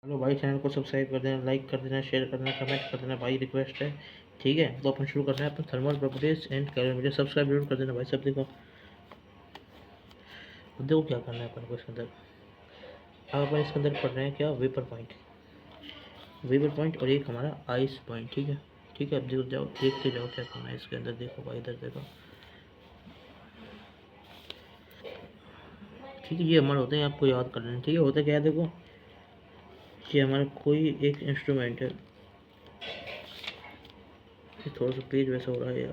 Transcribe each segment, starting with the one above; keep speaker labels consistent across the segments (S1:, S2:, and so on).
S1: Hello भाई, channel को subscribe कर देना, लाइक कर देना, शेयर कर देना, कमेंट कर देना भाई, रिक्वेस्ट है। ठीक है, तो अपन शुरू कर रहे हैं अपन thermal properties and calorimeter. Subscribe जरूर कर देना भाई सब। देखो अब देखो क्या करना है अपन को इसके अंदर। अब अपन इसके अंदर पढ़ रहे हैं क्या, वेपर पॉइंट। वेपर पॉइंट और एक हमारा आइस पॉइंट। ठीक है, ठीक है। अब देखो जाओ, देखते जाओ क्या करना है इसके अंदर। देखो भाई इधर देखो। ठीक है, ये हमारे होते हैं, आपको याद कर लेना। ठीक है, होता क्या है देखो, ये हमारा कोई एक इंस्ट्रूमेंट है। ये थोड़ा सा पेज वैसा हो रहा है यार।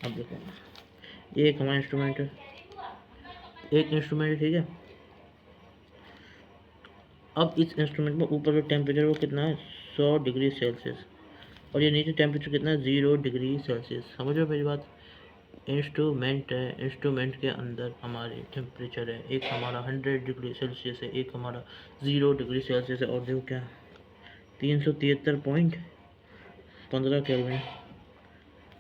S1: अब देखो, ये एक हमारा इंस्ट्रूमेंट है, एक इंस्ट्रूमेंट है। ठीक है, अब इस इंस्ट्रूमेंट में ऊपर का टेम्परेचर वो कितना है, 100 डिग्री सेल्सियस। और ये नीचे टेम्परेचर कितना है, 0 डिग्री सेल्सियस। समझ रहे हो मेरी बात। इंस्ट्रूमेंट है, इंस्ट्रूमेंट के अंदर हमारे टेम्परेचर है, एक हमारा 100 डिग्री सेल्सियस है, एक हमारा 0 डिग्री सेल्सियस है। और देखो क्या, 373.15 केल्विन।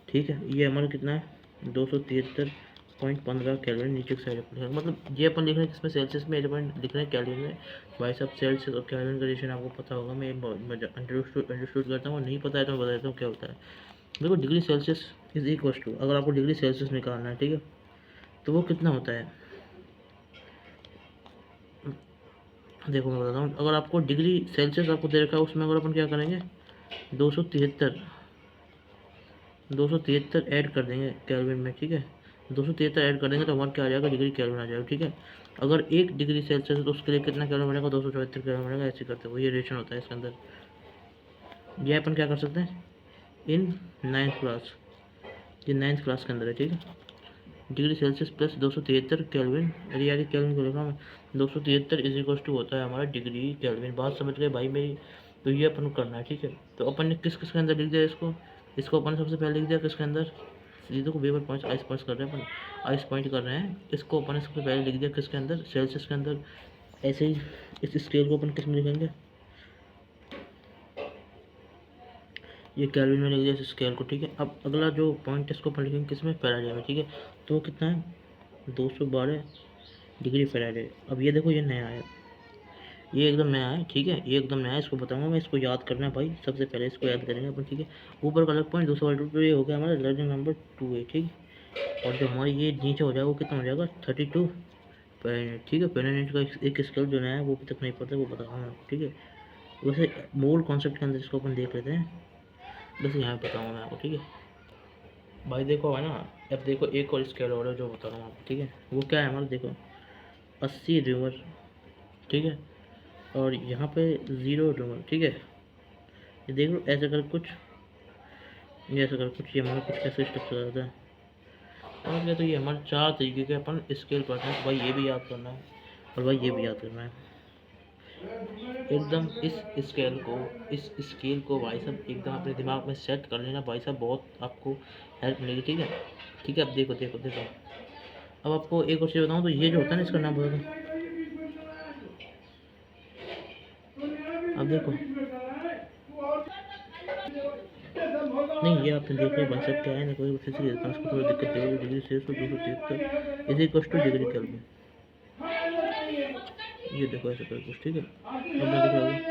S1: ठीक है, ये हमारा कितना है, 273.15 केल्विन नीचे की साइड पर लिखा। मतलब ये अपन लिख रहे हैं किसमें, सेल्सियस में। अपन लिख रहे हैं केल्विन में। भाई साहब, सेल्सियस और केल्विन का रिलेशन आपको पता होगा। मैं अंडरस्टूड करता हूँ, नहीं पता है तो मैं बता देता हूँ क्या होता है। देखो, degree Celsius is equal to, अगर आपको डिग्री सेल्सियस निकालना है, ठीक है, तो वो कितना होता है। देखो मैं बताता हूँ, अगर आपको डिग्री सेल्सियस आपको दे रखा है, उसमें अगर अपन क्या करेंगे, 273 273 ऐड कर देंगे केल्विन में। ठीक है, 273 ऐड कर देंगे तो हमारा क्या आ जाएगा, डिग्री केल्विन आ जाएगा। ठीक है, अगर 1 डिग्री सेल्सियस है तो उसके लिए कितना केल्विन बनेगा, 274 केल्विन बनेगा। ऐसे करते हुए ये रिलेशन होता है इसके अंदर। ये अपन क्या कर सकते हैं इन 9th क्लास, ये 9th क्लास के अंदर है। ठीक है, डिग्री सेल्सियस प्लस 273 केल्विन। अरे यार, केल्विन को लिखा मैं, 273 इज इक्वल टू होता है हमारा डिग्री केल्विन। बात समझ गए भाई मेरी। तो ये अपन को करना है। ठीक है, तो अपन ने किस किस के अंदर लिख दिया इसको। इसको अपन ने सबसे पहले लिख दिया किसके अंदर, सीधे को वेपर पॉइंट आइस पॉइंट कर रहे हैं अपन, आइस पॉइंट कर रहे हैं। इसको अपन ने सबसे पहले लिख दिया किसके अंदर, सेल्सियस के अंदर। ऐसे ही इस स्केल को अपन किस में लिखेंगे, ये केल्विन में लिख दिया इस स्केल को। ठीक है, अब अगला जो पॉइंट है इसको अपन लिखेंगे किसमें, फैराडे में। ठीक है, तो कितना है, 212 डिग्री फैराडे। अब ये देखो, ये नया है, ये एकदम नया है। ठीक है, ये एकदम नया है, इसको बताऊंगा मैं। इसको याद करना है भाई, सबसे पहले इसको याद करेंगे अपन। ठीक है, ऊपर का अलग पॉइंट 212, ये हो गया हमारा लर्निंग नंबर 2 है। ठीक है, और जो हमारी ये नीचे हो जाएगा वो कितना हो जाएगा, 32 फ़ारेनहाइट। ठीक है, फ़ारेनहाइट का एक स्केल जो नया है वो भी तक नहीं पड़ता, वो बताऊँगा मैं आपको। ठीक है, वैसे मोल कॉन्सेप्ट के अंदर इसको अपन देख लेते हैं, बस यहाँ पे बताऊँगा मैं आपको। ठीक है भाई, देखो है ना। अब देखो, एक और स्केल और है जो बता रहा हूँ आपको। ठीक है, वो क्या है हमारा, देखो 80 रिवर। ठीक है, और यहाँ पे 0 रिवर। ठीक है, ये देख लो ऐसे कर कुछ, ये ऐसा कर कुछ, ये हमारा कुछ ऐसे स्ट्रक्चर रहता है। और क्या, तो ये हमारे 4 तरीके के अपन स्केल पढ़ते हैं। तो भाई ये भी याद करना है, और भाई ये भी याद करना है एकदम। इस स्केल को, इस स्केल को भाई साहब एकदम अपने दिमाग में सेट कर लेना भाई साहब, बहुत आपको हेल्प मिलेगी। ठीक है, ठीक है। अब देखो देखो देखो, अब आपको एक और चीज़ बताऊँ, तो ये जो होता है ना, इसका नाम बता दो। अब देखो, नहीं ये आपने देख लिया भाई साहब, क्या है ना, कोई फिर से देता हूँ इसको, थोड़ी दिक्कत देगी। डिग्री सेल्सियस को 273 is equal two degree kelvin. ये देखो ऐसे कर कुछ। ठीक है, अब मैं देखो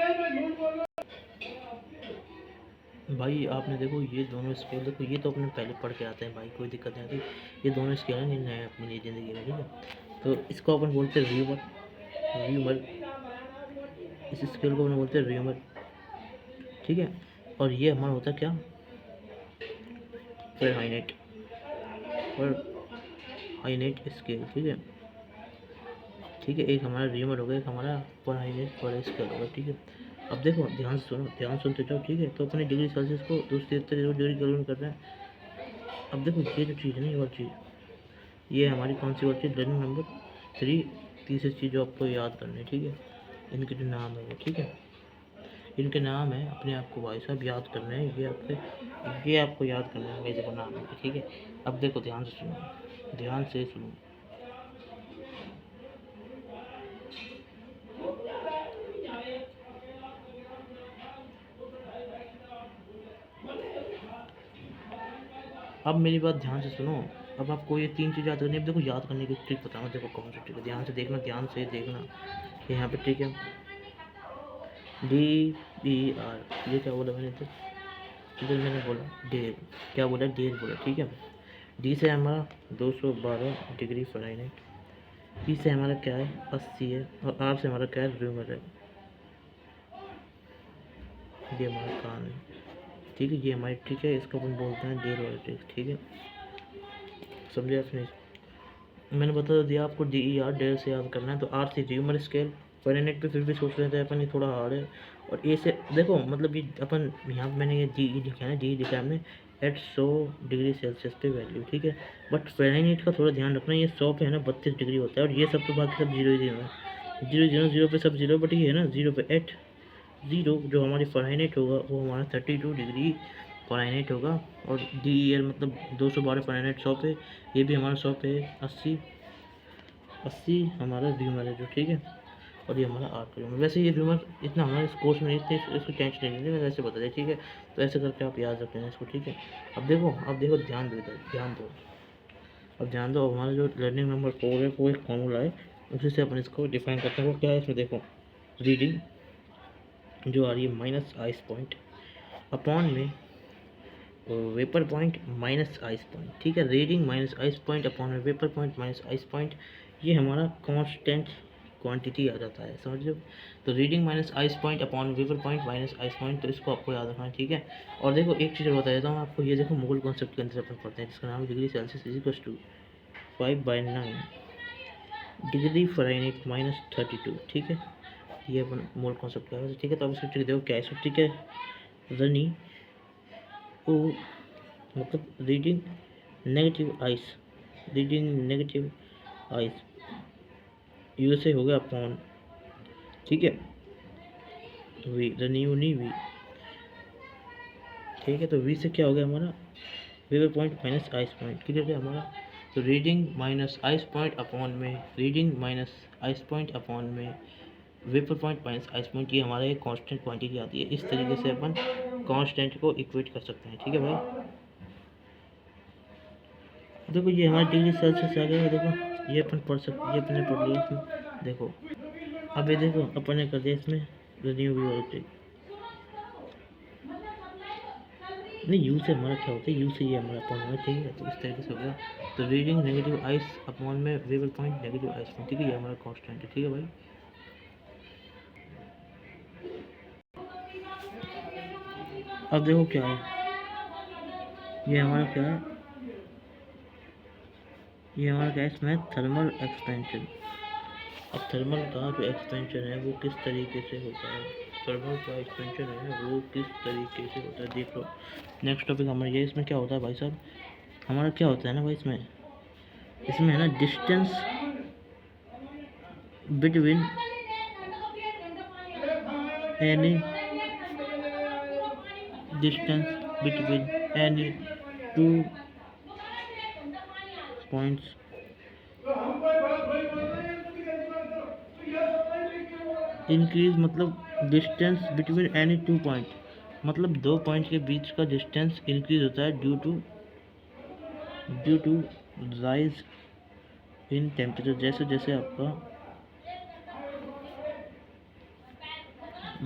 S1: भाई, आपने देखो ये दोनों स्केल, देखो ये तो अपने पहले पढ़ के आते हैं भाई, कोई दिक्कत नहीं आती। ये दोनों स्केल हैं नए अपनी ज़िंदगी में। ठीक है, तो इसको अपन बोलते हैं र्यूमर। र्यूमर, इस स्केल को अपन बोलते हैं र्यूमर। ठीक है, और ये हमारा होता है क्या, फ़ारेनहाइट, फ़ारेनहाइट स्केल। ठीक है, ठीक है, एक हमारा र्यूमर हो गया, एक हमारा फ़ारेनहाइट पर स्केल होगा। ठीक है, अब देखो ध्यान से सुनो, ध्यान सुनते जाओ। ठीक है, तो अपने डिग्री सेल्सियस को 273 डिग्री केल्विन कर रहे हैं। अब देखो ये जो चीज़ है ना, ये और चीज़, ये हमारी कौन सी और चीज़, लर्निंग नंबर 3, तीसरी चीज़ जो आपको याद करनी है। ठीक है, इनके जो नाम है वो, ठीक है, इनके नाम है, अपने आप को भाई साहब याद करना है। ये आपको याद करना है, मेरे को नाम है। ठीक है, अब देखो ध्यान से सुनो, ध्यान से सुनो। अब मेरी बात ध्यान से सुनो। अब आपको ये 3 चीज़ याद करनी है। अब देखो, याद करने की ट्रिक बताऊँ, देखो कौन सी ट्रिक है, ध्यान से देखना, ध्यान से देखना। यहाँ पे ट्रिक है, DER, ये क्या बोला मैंने इधर मैंने बोला डेर, क्या बोला डेर बोला, ठीक है। डी से हमारा 212 डिग्री फ़ारेनहाइट, ई से हमारा क्या है 80 है, और आर से हमारा क्या है र्यूमर है। ये हमारा काम है, ठीक है, ये हमारी ट्रिक है, इसको अपन बोलते हैं डेर वाला ट्रिक, ठीक है, समझे आपने। मैंने बता दिया आपको DER डेर से याद करना है, तो आर से र्यूमर स्केल, फ़ारेनहाइट पे फिर भी सोच रहे थे अपन, ये थोड़ा हार्ड है। और ए से देखो मतलब ये अपन यहाँ पे मैंने ये DE लिखा है, DE लिखा है हमने एट 100 डिग्री सेल्सियस पे वैल्यू, ठीक है। बट फ़ारेनहाइट का थोड़ा ध्यान रखना, ये 100 पे है ना 32 डिग्री होता है, और ये सब तो बाकी सब 0 0 है, 0 0 0 पे सब 0, बट ये है ना 0 पे एट 0 जो हमारी फ़ारेनहाइट होगा वो हमारा 32 डिग्री फ़ारेनहाइट होगा। और DER मतलब 212 फ़ारेनहाइट 100 पे, ये भी हमारा 100 पे 80 हमारा र्यूमर है जो, ठीक है। और ये हमारा आर का र्यूमर, वैसे ये र्यूमर इतना हमारे इस कोर्स में नहीं थे, इसको टेंशन नहीं लेनी, मैंने वैसे बता दिया, ठीक है। तो ऐसे करके आप याद रख लेना इसको, ठीक है। अब देखो ध्यान दो इधर, ध्यान दो, हमारा जो लर्निंग नंबर 4 है वो एक फॉर्मूला है, उसी से अपन इसको डिफाइन करते हैं। वो क्या है इसमें देखो, रीडिंग जो आ रही है माइनस आइस पॉइंट अपॉन में vapour point minus ice point, ठीक है। Reading minus ice point upon में vapour point minus ice point, ये हमारा कांस्टेंट क्वांटिटी आ जाता है, समझ लो। तो reading minus ice point upon vapour point minus ice point, तो इसको आपको याद रखना है, ठीक है। और देखो एक चीज़ बता देता हूँ आपको, ये देखो मुगल कॉन्सेप्ट के अंदर अपन पढ़ते हैं, जिसका नाम degree Celsius is equal to 5/9 degree Fahrenheit minus 32, ठीक है। ये अपन मोल कॉन्सेप्ट का है, ठीक है। तो अब इसको ट्रिक देखो क्या है इसको, ठीक है। रनी ओ मतलब रीडिंग नेगेटिव आइस यू से हो गया अपॉन, ठीक है, वी रनियू नहीं वी, ठीक है। तो वी से क्या हो गया हमारा vapour point minus ice point, clear है हमारा। तो reading minus ice point upon में reading minus ice point upon में vapour point minus ice point, ये हमारा एक कांस्टेंट क्वांटिटी आती है। इस तरीके से अपन कांस्टेंट को इक्वेट कर सकते हैं, ठीक है भाई। देखो ये हमारे डिग्री सेल्सियस आ गया, देखो ये अपन पढ़ सकते, ये अपन ने पढ़ लिया इसमें, देखो अब ये देखो अपन ने कर दिया इसमें रिन्यू भी होते नहीं, यू से हमारा क्या होता है, यू से ये हमारा अपॉन होगा, ठीक है। तो इस तरीके से हो गया। तो रीडिंग नेगेटिव आइस अपॉन में vapour point negative ice point, ठीक है, ये हमारा कांस्टेंट है, ठीक है भाई। अब देखो क्या है, ये हमारा क्या है, ये हमारा क्या है इसमें थर्मल एक्सपेंशन। अब थर्मल का जो एक्सपेंशन है वो किस तरीके से होता है, थर्मल का एक्सपेंशन है वो किस तरीके से होता है, देख लो। नेक्स्ट टॉपिक हमारा ये, इसमें क्या होता है भाई साहब, हमारा क्या होता है ना भाई, इसमें है ना distance between any distance between any two points increase, मतलब डिस्टेंस बिटवीन एनी 2 पॉइंट, मतलब 2 पॉइंट के बीच का डिस्टेंस इंक्रीज होता है due to rise in temperature, जैसे जैसे आपका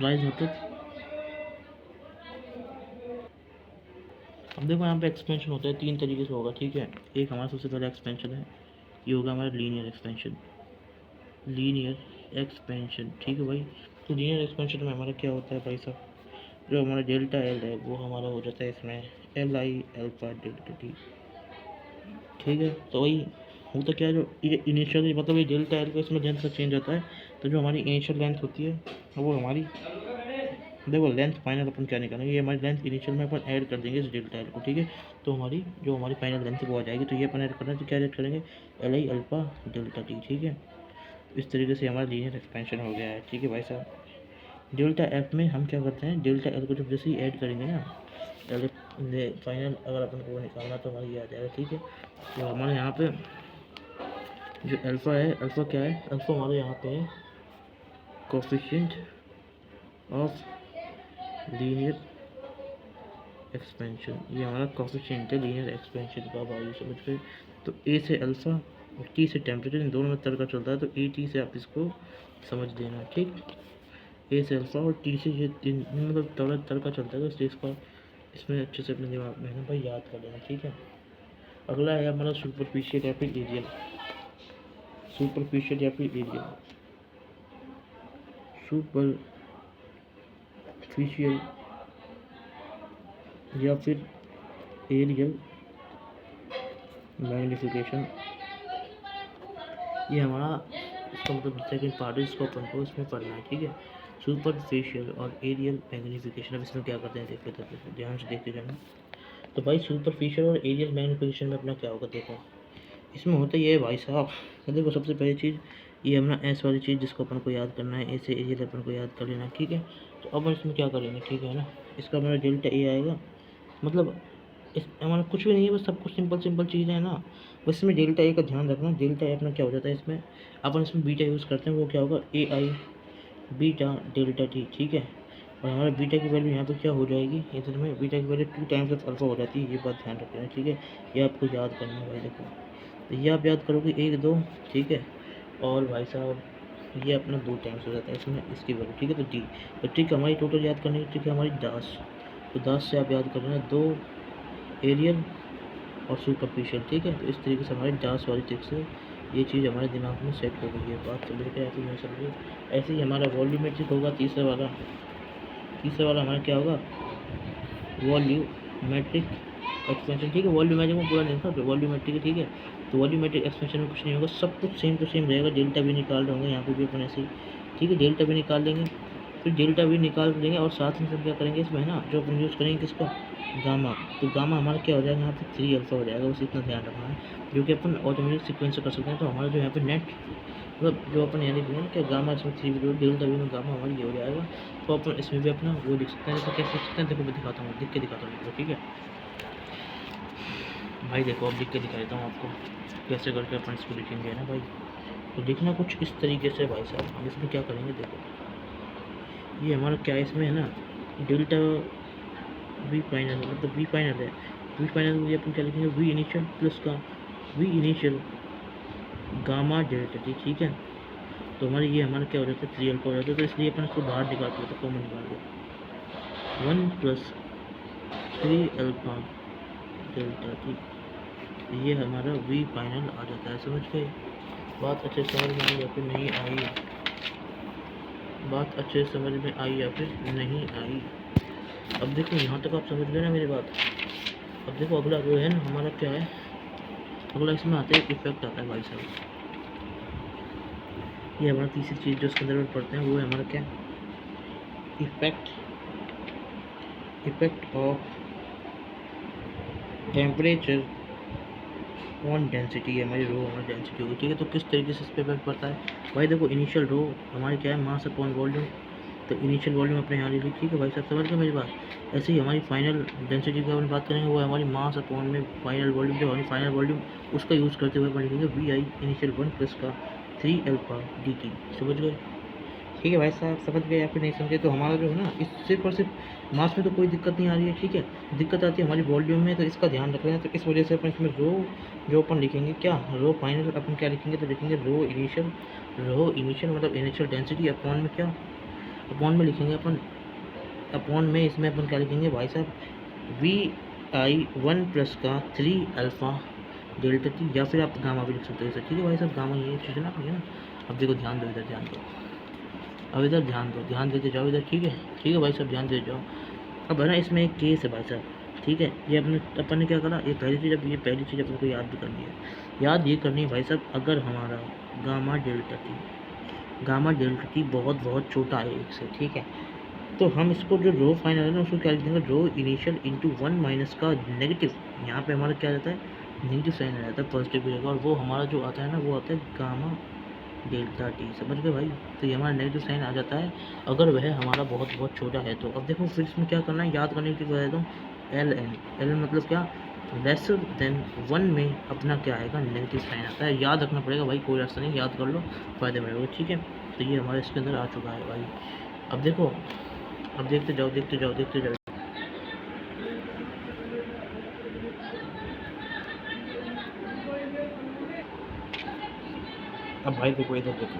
S1: राइज मतलब, अब देखो यहाँ पे एक्सपेंशन होता है 3 तरीके से होगा, ठीक है। एक हमारा सबसे पहला एक्सपेंशन है, ये होगा हमारा लीनियर एक्सपेंशन, ठीक है भाई। तो लीनियर एक्सपेंशन में हमारा क्या होता है भाई साहब, जो हमारा डेल्टा एल है वो हमारा हो जाता है इसमें LI अल्फा डेल्टा टी, ठीक है। तो वही होता क्या है, जो ये इनिशियल मतलब ये डेल्टा एल का इसमें लेंथ का चेंज होता है, तो जो हमारी इनिशियल लेंथ होती है वो हमारी, देखो लेंथ फाइनल अपन क्या निकालेंगे, ये हमारी लेंथ इनिशियल में अपन ऐड कर देंगे इस डेल्टा एल को, ठीक है। तो हमारी जो हमारी फाइनल लेंथ है वो आ जाएगी, तो ये अपन ऐड करना है, तो क्या ऐड करेंगे LI अल्फा डेल्टा टी, ठीक है। इस तरीके से हमारा लीनियर एक्सपेंशन हो गया है, ठीक है भाई साहब। डेल्टा एफ में हम क्या करते हैं, डेल्टा एल को जब जैसे ही ऐड करेंगे ना, पहले फाइनल अगर अपन को निकालना तो हमारा ये आ जाएगा, ठीक है। तो हमारे यहाँ पे जो अल्फ़ा है, अल्फ़ा क्या है, अल्फ़ा हमारे यहाँ पे है कोफिशिएंट ऑफ लीनियर एक्सपेंशन, ये हमारा कोफिशिएंट है लीनियर एक्सपेंशन का, भाई समझ गए। तो ए से अल्फ़ा और टी से टेम्परेचर, इन दोनों में तर्क चलता है, तो ए टी से आप इसको समझ देना, ठीक। ए से अल्फा और टी से ये तीन मतलब तड़का चलता है, इसलिए इसका इसमें अच्छे से अपने दिमाग में है ना भाई याद कर लेना, ठीक है। अगला है हमारा सुपरफिशियल या फिर एरियल। सुपरफिशियल या फिर एरियल, सुपरफिशियल या फिर एरियल मैग्नीफिकेशन, ये हमारा इसका मतलब सेकंड पार्ट है, इसको अपन को इसमें पढ़ना है, ठीक है। सुपरफिशियल और एरियल मैग्नीफिकेशन, अब इसमें क्या करते हैं देखते ध्यान से देखते जाना। तो भाई सुपरफिशियल और एरियल मैग्नीफिकेशन में अपना क्या होगा देखो, इसमें होता ये है भाई साहब, देखो सबसे पहली चीज़ ये अपना एस वाली चीज़ जिसको अपन को याद करना है, ऐसे एरियल अपन को याद कर लेना, ठीक है। तो अब इसमें क्या करेंगे, ठीक है ना, इसका हमारा डेल्टा ए आएगा, मतलब इस हमारा कुछ भी नहीं है, बस सब कुछ सिंपल चीज़ें हैं ना। बस इसमें डेल्टा ए का ध्यान रखना, डेल्टा ए अपना क्या हो जाता है इसमें, अपन इसमें बीटा यूज़ करते हैं, वो क्या होगा ए आई बीटा डेल्टा टी, ठीक है। और हमारा बीटा की वैल्यू यहाँ पे क्या हो जाएगी, इधर में बीटा की वैल्यू 2 टाइम्स ऑफ अल्फा हो जाती है, ये बात ध्यान रखना, ठीक है। ये आपको याद करना है भाई, देखो तो ये आप याद करोगे 1 2, ठीक है। और भाई साहब ये अपना 2 टाइम्स हो जाता है इसमें इसकी वैल्यू, ठीक है। तो टी, तो ठीक है हमारी टोटल याद करने की ट्रिक है हमारी 10, तो 10 से आप याद कर लेना 2 एरियल और सुपरफिशियल, ठीक है। तो इस तरीके से हमारी 10 वाली ट्रिक से ये चीज़ हमारे दिमाग में सेट हो गई है, बात समझ के ऐसे नहीं समझिए। ऐसे ही हमारा वॉल्यूमेट्रिक होगा तीसरा वाला हमारा क्या होगा, वॉल्यूमेट्रिक एक्सपेंशन, ठीक है। वॉल्यूमेट्रिक में पूरा नहीं था, वॉल्यूमेट्रिक है, ठीक है। तो वॉल्यूमेट्रिक एक्सपेंशन में कुछ नहीं होगा, सब कुछ सेम टू सेम रहेगा, डेल्टा भी निकाल रहे होंगे यहाँ पे भी अपन ऐसे ही, ठीक है। डेल्टा भी निकाल लेंगे, फिर डेल्टा भी निकाल लेंगे, और साथ में सब क्या करेंगे इसमें है ना, जो अपन यूज़ करेंगे किसको, गामा। तो गामा हमारा क्या हो जाएगा यहाँ पे 3 अल्फा हो जाएगा, बस इतना ध्यान रखना है, जो कि अपन ऑटोमेटिक सीक्वेंस से कर सकते हैं। तो हमारा जो यहाँ पे नेट मतलब जो अपन यहाँ लिख रहे हैं क्या, गामा इसमें 3 डेल्टा भी में गामा हमारी ये हो जाएगा। तो अपन इसमें भी अपना वो लिख सकते हैं, तो कैसे लिख सकते हैं देखो मैं दिखाता हूँ, लिख के दिखाता हूँ देखो, ठीक है भाई। देखो अब लिख के दिखा देता हूँ आपको कैसे करके अपन इसको लिखेंगे ना भाई। तो लिखना कुछ इस तरीके से भाई साहब, हम इसमें क्या करेंगे देखो, ये हमारा क्या इसमें है ना, डेल्टा वी फाइनल, मतलब वी फाइनल है, वी फाइनल में अपन क्या लिखेंगे, वी इनिशियल प्लस का V initial gamma delta T, ठीक है। तो हमारे ये हमारा क्या हो जाता है 3 अल्फा हो जाता है, तो इसलिए अपन इसको बाहर निकालते हैं, तो कॉमन निकाल दो 1 प्लस 3 अल्फा डेल्टा टी, ये हमारा वी फाइनल आ जाता है, समझ गए। बात अच्छे समझ में आई या फिर नहीं आई, बात अच्छे समझ में आई या फिर नहीं आई। अब देखो यहाँ तक आप समझ गए ना मेरी बात। अब देखो अगला जो है ना हमारा क्या है, अगला इसमें आता है इफेक्ट आता है भाई साहब। ये हमारा तीसरी चीज़ जो इसके अंदर में पढ़ते हैं वो है हमारा क्या, effect of temperature on density है हमारी, रो हमारी डेंसिटी होगी, ठीक है। तो किस तरीके से इस पर इफेक्ट पड़ता है भाई, देखो इनिशियल रो हमारी क्या है, मास अपॉन वॉल्यूम, तो इनिशियल वॉल्यूम अपने यहाँ ले ली, ठीक है भाई साहब, समझ गए मेरी बात। ऐसे ही हमारी फाइनल डेंसिटी की अपन बात करेंगे, वो हमारी मास अपॉन में फाइनल वॉल्यूम, जो हमारी फाइनल वॉल्यूम उसका यूज़ करते हुए अपन लिखेंगे वी आई इनिशियल 1 प्लस का 3 अल्फा डी टी, समझ गए, ठीक है भाई साहब। समझ गए या फिर नहीं समझे, तो हमारा जो है ना इस सिर्फ और सिर्फ मास में तो कोई दिक्कत नहीं आ रही है, ठीक है। दिक्कत आती है हमारी वॉल्यूम में, तो इसका ध्यान रख रहे हैं, तो इस वजह से अपन इसमें रो जो अपन लिखेंगे क्या, रो फाइनल अपन क्या लिखेंगे, तो लिखेंगे रो इनिशियल मतलब इनिशियल डेंसिटी अपॉन में क्या, अपॉन में लिखेंगे अपन, अपॉन में इसमें अपन क्या लिखेंगे भाई साहब, वी आई 1 प्लस का 3 अल्फा डेल्टा टी, या फिर आप गामा भी लिख सकते हो इसे, ठीक है भाई साहब। गामा ये चीज़ ना अपनी है ना। अब देखो ध्यान दो, इधर ध्यान दो, अब इधर ध्यान दो, ध्यान देते जाओ इधर, ठीक है भाई साहब, ध्यान देते जाओ। अब है ना इसमें एक केस है भाई साहब, ठीक है। ये अपन ने क्या करा, ये पहली चीज़, अब ये पहली चीज़ अपन को याद भी करनी है, याद ये करनी है भाई साहब, अगर हमारा गामा डेल्टा टी बहुत बहुत छोटा है 1 से, ठीक है, तो हम इसको जो रो फाइनल है ना उसको क्या लिख देंगे, रो इनिशियल इंटू 1 माइनस का नेगेटिव, यहाँ पे हमारा क्या रहता है नेगेटिव साइन आ जाता है, पॉजिटिव की जगह, और वो हमारा जो आता है ना वो आता है गामा डेल्टा टी, समझ गए भाई। तो ये हमारा नेगेटिव साइन आ जाता है अगर वह हमारा बहुत बहुत छोटा है। तो अब देखो फिर इसमें क्या करना है, याद करने की बता देता हूँ, एल एन मतलब क्या, लेसर देन 1 में अपना क्या आएगा, नेगेटिव साइन आता है, याद रखना पड़ेगा भाई, कोई रास्ता नहीं, याद कर लो, फायदे में रहेगा, ठीक है। तो ये हमारे इसके अंदर आ चुका है भाई। अब देखो, अब देखते जाओ। अब भाई देखो इधर देखो,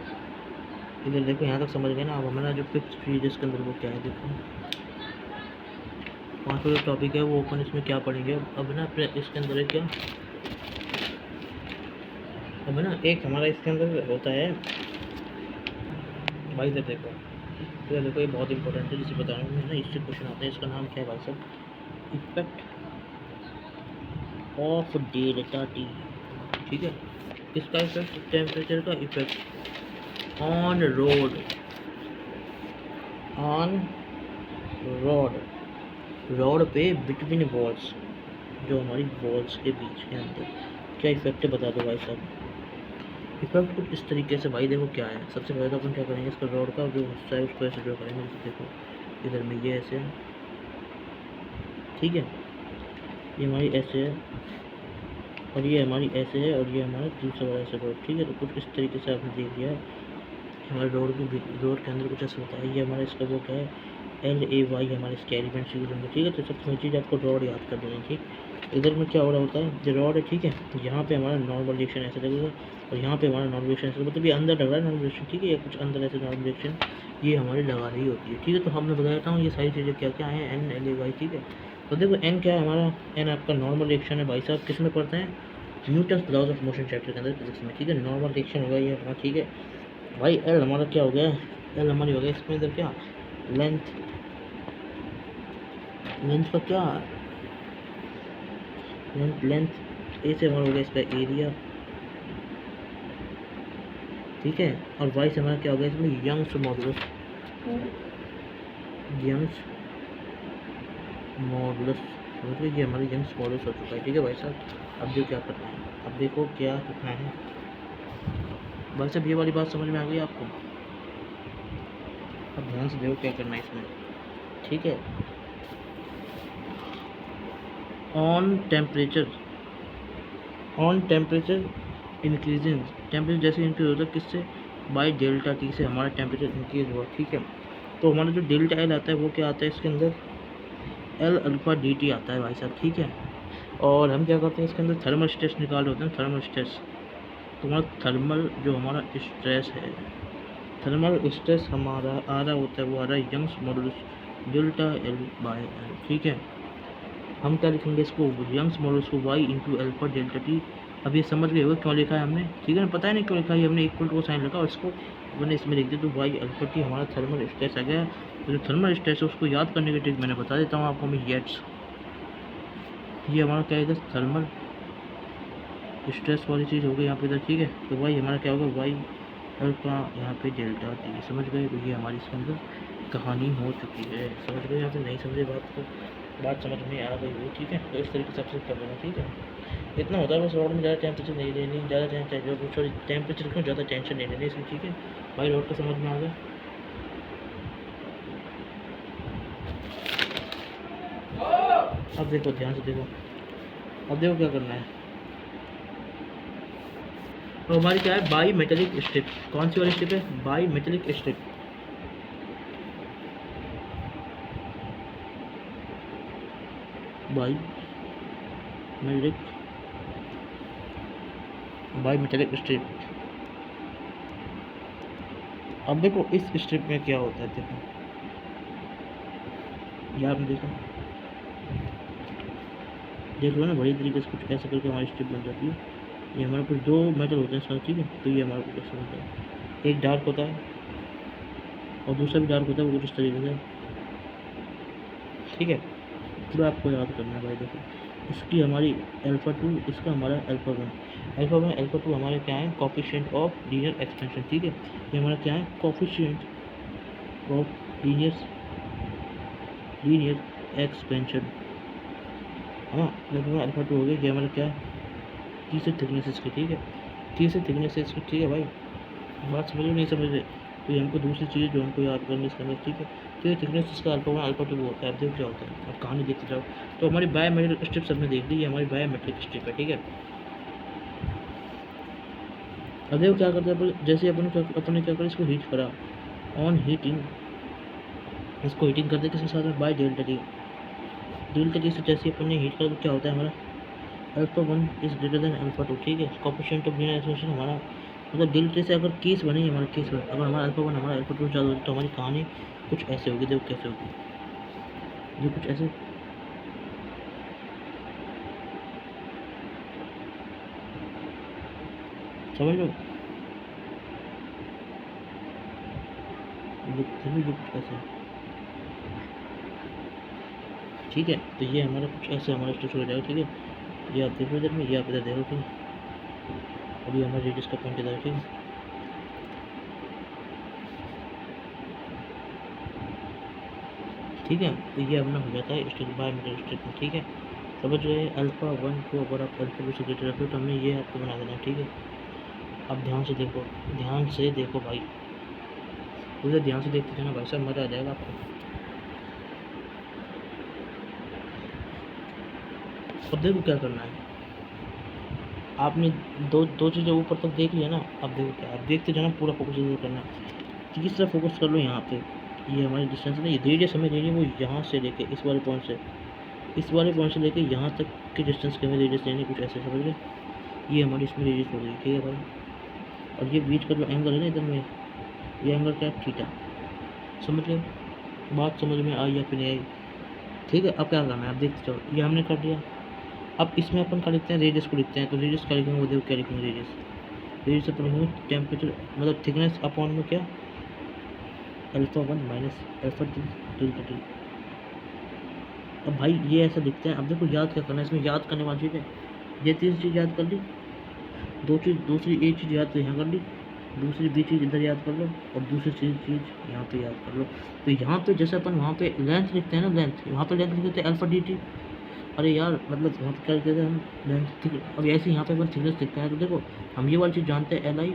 S1: इधर देखो, यहाँ तक समझ गए ना। अब हमारा जो फिफ्थ चीज इसके अंदर वो क्या है, देखो 5वां जो टॉपिक है वो अपन इसमें क्या पढ़ेंगे अब ना इसके अंदर है क्या, अब ना एक हमारा इसके अंदर होता है भाई साहब, देखो इधर देखो, ये बहुत इंपॉर्टेंट है, जिसे बता रहा हूँ मैं ना, इससे क्वेश्चन आते हैं। इसका नाम क्या है भाई साहब, इफेक्ट ऑफ डेल्टा टी। ठीक है, किसका इफेक्ट, टेम्परेचर का effect on road, on road, road पे बिटवीन वॉल्स, जो हमारी वॉल्स के बीच के अंदर क्या इफेक्ट है बता दो भाई साहब। इफेक्ट कुछ इस तरीके से भाई देखो क्या है। सबसे पहले तो अपन क्या करेंगे, इसका रोड का जो हिस्सा है उसको ऐसे ड्रॉ करेंगे, जैसे देखो इधर में ये ऐसे है, ठीक है, ये हमारी ऐसे है और ये हमारी ऐसे है और ये हमारा दूसरा वाला ऐसे रोड। ठीक है, तो कुछ इस तरीके से आपने देख लिया है हमारे रोड के अंदर कुछ ऐसा होता है। ये हमारा इसका वो क्या है, LAY हमारे इसके एलिमेंट्स यूज होंगे। ठीक है, तो सबसे पहली चीज़ आपको रोड याद कर देनी। ठीक, इधर में क्या हो रहा होता है, जो रोड है, ठीक है, यहाँ पे हमारा नॉर्मल रिएक्शन ऐसे लगेगा और यहाँ पे हमारा नॉर्मल रिएक्शन ऐसे, मतलब ये अंदर लग रहा है नॉर्मल रिएक्शन। ठीक है, या कुछ अंदर ऐसे नॉर्मल रिएक्शन ये हमारी लगा रही होती है। ठीक है, तो हम मैं बता देता हूँ ये सारी चीज़ें क्या क्या है, NLAY। ठीक है, तो देखो N क्या है हमारा, N आपका नॉर्मल रिएक्शन है भाई साहब, किस में पढ़ते हैं, Newton's laws of motion chapter के अंदर फिजिक्स में। ठीक है, नॉर्मल रिएक्शन होगा ये अपना। ठीक है भाई, L हमारा क्या हो गया, L हमारी हो गया इसमें इधर क्या, लेंथ, लेंथ का क्या, लेंथ ए से हमारा हो गया इसका एरिया। ठीक है, और वाई से हमारा क्या हो गया इसमें, यंग्स मॉडुलस, यंग्स मॉडुलस, मतलब ये हमारी यंग्स मॉडुलस हो चुका है। ठीक है भाई साहब, अब जो क्या करना है, अब देखो क्या लिखना है भाई साहब, ये वाली बात समझ में आ गई आपको। अब ध्यान से देखो क्या करना है इसमें। ठीक है, ऑन टेम्परेचर इंक्रीजिंग, टेम्परेचर जैसे इंक्रीज होता है किससे, बाई डेल्टा टी से हमारा टेम्परेचर इंक्रीज हुआ। ठीक है, तो हमारा जो डेल्टा एल आता है वो क्या आता है इसके अंदर, L अल्फा dt आता है भाई साहब। ठीक है, और हम क्या करते हैं इसके अंदर थर्मल स्ट्रेस निकाल होते हैं, थर्मल स्ट्रेस, तो हमारा थर्मल जो हमारा स्ट्रेस है, थर्मल स्ट्रेस हमारा आ रहा होता है, वो आ रहा है Young's modulus delta L by L। ठीक है, हम क्या लिखेंगे इसको, यंग्स मॉडुलस को y into alpha delta T. अब ये समझ गए हो क्यों लिखा है हमने। ठीक है ना, पता है नहीं क्यों लिखा है, हमने इक्वल टू साइन लगा और इसको मैंने इसमें लिख दिया, तो y अल्फा टी हमारा थर्मल स्ट्रेस आ गया। तो जो थर्मल स्ट्रेस है उसको याद करने की ट्रिक मैंने बता देता हूँ आपको मैं, ये हमारा क्या है इधर, थर्मल स्ट्रेस वाली चीज़ हो गई यहाँ पे इधर। ठीक है, तो y हमारा क्या होगा, y अल्फा यहाँ पे डेल्टा टी। समझ गए, तो ये हमारी इसके अंदर कहानी हो चुकी है। समझ गए, यहाँ पे नहीं समझे बात को, बात समझ में आ गई हो। ठीक है, तो इस तरीके से सबसे कर लेना। ठीक है, इतना होता है बस, रोड में ज़्यादा टेम्परेचर नहीं लेनी, ज़्यादा सॉरी टेम्परेचर को ज़्यादा टेंशन नहीं लेनी इसकी। ठीक है भाई, रोड का समझ में आ गया। अब देखो ध्यान से देखो, अब देखो क्या करना है। तो हमारी क्या है, बाई मेटेलिक स्ट्रिप। कौन सी वाली स्ट्रिप है, by metallic strip. By metallic strip. अब देखो इस स्ट्रिप में क्या होता है, देखो यहाँ आपने देखो, देख लो ना बड़ी तरीके से कुछ ऐसा करके हमारी स्ट्रिप बन जाती है। ये हमारे कुछ दो मेटल होते हैं इसमें। ठीक है, तो ये हमारा कुछ ऐसा होता है, एक डार्क होता है और दूसरा भी डार्क होता है, वो कुछ इस तरीके से। ठीक है, पूरा आपको याद करना है भाई। देखो इसकी हमारी अल्फा 2, इसका हमारा अल्फा 1, अल्फा 2 हमारे क्या है, कोफिशिएंट ऑफ लीनियर एक्सपेंशन। ठीक है, ये हमारा क्या है, कोफिशिएंट ऑफ लीनियर एक्सपेंशन। हाँ, लगभग अल्फा 2 हो गया। ये हमारा क्या है, तीसरे थिकनेस इसकी। ठीक है, तीसरे थिकनेस इसकी। ठीक है भाई, बात समझ नहीं समझ रहे, तो ये हमको दूसरी चीज़ जो हमको याद करनी इसके अंदर। ठीक है, तो ये थिकनेस इसका अल्फा 1 अल्फा 2 होता है। अब देखो क्या होता है, अब कहानी देखते जाओ। तो हमारी बायोमेट्रिक स्ट्रिप सबने देख ली, ये हमारी बायोमेट्रिक स्ट्रिप है। ठीक है, अब देखो क्या करते हैं, जैसे अपने क्या करा, इसको हीट करा, ऑन हीटिंग, इसको हीटिंग करते किसके साथ में, by delta T. Delta T से जैसे अपन ने हीट करा तो क्या होता है हमारा, alpha 1 is greater than alpha 2। ठीक है, कोफिशिएंट ऑफ लीनियर एक्सपेंशन हमारा मतलब डेल्टा से अगर केस बने हमारा केस बने, अगर हमारा अल्फा वन हमारा अल्फा टू ज़्यादा होगी तो हमारी कहानी कुछ ऐसे होगी। देखो कैसे होगी, ये कुछ ऐसे, समझ लो। ये कुछ ऐसे, ठीक है। तो ये हमारा कुछ ऐसे हमारा स्ट्रक्चर हो जाएगा, ठीक है। ये आप देखो इधर में, ये आप इधर देखो, ठीक है। अभी हमारे रेडियस का पॉइंट इधर है, ठीक है। ठीक है, तो ये अपना हो जाता है स्ट्रक्चर बाय मीटर स्ट्रक्चर, ठीक है। समझ गए। अल्फा वन को अगर आप अल्फा टू से ग्रेटर रखो तो हमने ये आपको बना देना है, ठीक है। अब ध्यान से देखो, ध्यान से देखो भाई, पूरे ध्यान से देखते जाना भाई साहब, मज़ा आ जाएगा आपको। अब देखो क्या करना है, आपने दो दो चीज़ें ऊपर तक देख लिया ना। अब देखो क्या, आप देखते जाना, पूरा फोकस इधर करना है। तीसरा फोकस कर लो यहाँ पे, ये हमारी डिस्टेंस है ना, ये रेडियस हमें लेनी है वो यहाँ से लेके इस वाले पॉइंट से, इस वाले पॉइंट से लेके यहाँ तक की डिस्टेंस के हमें रेडियस लेनी, कुछ ऐसे, समझ गए। ये हमारी इसमें रेडियस हो गई, ठीक है भाई। और ये बीच का जो एंगल है ना इधर में, ये एंगल क्या है, थीटा। समझ गए, बात समझ में आई या फिर नहीं आई, ठीक है। अब क्या करना है, आप देखते चलो, ये हमने कर दिया। अब इसमें अपन क्या लिखते हैं, रेडियस को लिखते हैं। तो रेडियस क्या लिखेंगे, वो देखो क्या लिखेंगे, रेडियस, रेडियस अपन लिखेंगे टेम्परेचर, मतलब थिकनेस अपॉन में क्या, alpha one minus alpha two delta T. अब भाई ये ऐसा दिखते हैं। अब देखो याद क्या करना है, इसमें याद करने वाली चीज़ है, ये तीन चीज़ याद कर ली, दो चीज़, दूसरी एक चीज़ याद तो यहाँ कर ली, दूसरी बी चीज़ इधर याद कर लो, और दूसरी चीज़ यहाँ पे याद कर लो। तो यहाँ पे जैसे अपन वहाँ पे लेंथ लिखते हैं ना, लेंथ, वहाँ पे लेंथ लिखते हैं अल्फा डी टी। अरे यार, मतलब वहाँ पे क्या लिखते थे हम, लेंथ, ठीक है। अब ऐसे यहाँ पे अपन थिकनेस लिखते हैं, तो देखो हम ये वाली चीज़ जानते हैं, एल आई,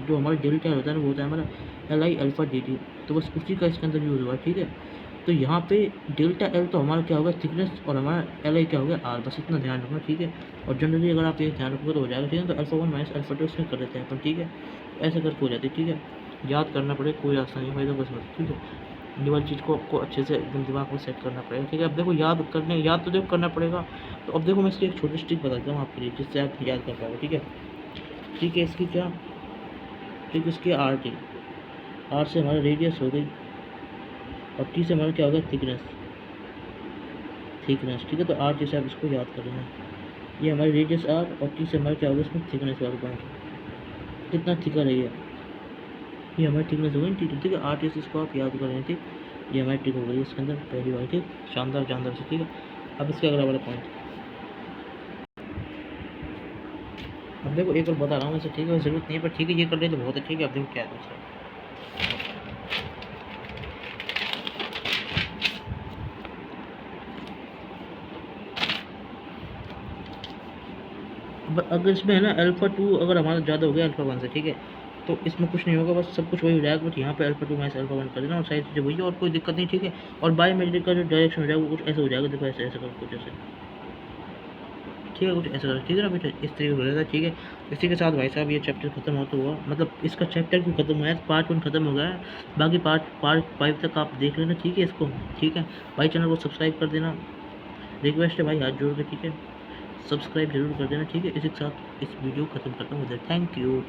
S1: जो हमारा डेल्टा होता है ना, वो होता है हमारा L I alpha D T. तो बस उसी का इसके अंदर यूज़ हुआ, ठीक है। तो यहाँ पे डेल्टा एल तो हमारा क्या होगा, थिकनेस, और हमारा एल आई क्या होगा, आर। बस इतना ध्यान रखना, ठीक है। और जनरली अगर आप ये ध्यान रखोगे तो हो जाएगा, ठीक है। तो alpha one minus alpha two इसमें कर देते हैं अपन, ठीक है। ऐसे करके हो जाती है, ठीक है। याद करना पड़ेगा, कोई रास्ता नहीं भाई, तो बस, ठीक है। ये वाली चीज़ को आपको अच्छे से एकदम दिमाग में सेट करना पड़ेगा, ठीक है। अब देखो याद तो देखो करना पड़ेगा। तो अब देखो मैं इसकी एक छोटी स्टिक बताता हूँ आपके लिए, जिससे आप याद कर पाओगे, ठीक है। ठीक है, इसकी क्या ट्रिक, इसकी आर टी, आर से हमारा रेडियस हो गई, और टी से हमारा क्या होगा, थिकनेस, थिकनेस, ठीक है। तो आर टी से आप इसको याद कर लेना, ये हमारी रेडियस आर, और टी से हमारा क्या होगा, इसमें थिकनेस वाला पॉइंट, कितना थिकर है ये हमारी थिकनेस हो गई, ठीक है। आर टी से इसको आप याद कर लें, ठीक। ये हमारी ट्रिक हो गई इसके अंदर पहली बार, ठीक। शानदार शानदार से, ठीक है। अब इसके अगला वाला पॉइंट, अब देखो एक और बता रहा हूँ वैसे, ठीक है, ज़रूरत नहीं है, पर ठीक है ये कर ले तो बहुत है, ठीक है। अब देखो क्या है दूसरा, अगर इसमें है ना अल्फा टू अगर हमारा ज़्यादा हो गया अल्फा वन से, ठीक है, तो इसमें कुछ नहीं होगा, बस सब कुछ वही हो जाएगा। बट यहाँ पे alpha two minus alpha one कर देना, और सारी चीज़ें वही है, और कोई दिक्कत नहीं, ठीक है। और बायोमेट्रिक का जो डायरेक्शन हो जाएगा वो कुछ ऐसे हो जाएगा, देखो ऐसे ऐसे कर कुछ ऐसे, ठीक है, कुछ ऐसा कर, ठीक है ना बेटा, इस तरीके हो जाएगा, ठीक है। इसी के साथ भाई साहब ये चैप्टर खत्म होता हुआ, मतलब इसका चैप्टर क्यों खत्म हुआ है, पार्ट वन खत्म हो गया है, बाकी पार्ट फाइव तक आप देख लेना, ठीक है इसको, ठीक है। भाई चैनल को सब्सक्राइब कर देना, रिक्वेस्ट है भाई, हाथ जोड़ के, ठीक है। सब्सक्राइब जरूर कर देना, ठीक है। इसी के साथ इस वीडियो को खत्म करता हूँ, थैंक यू।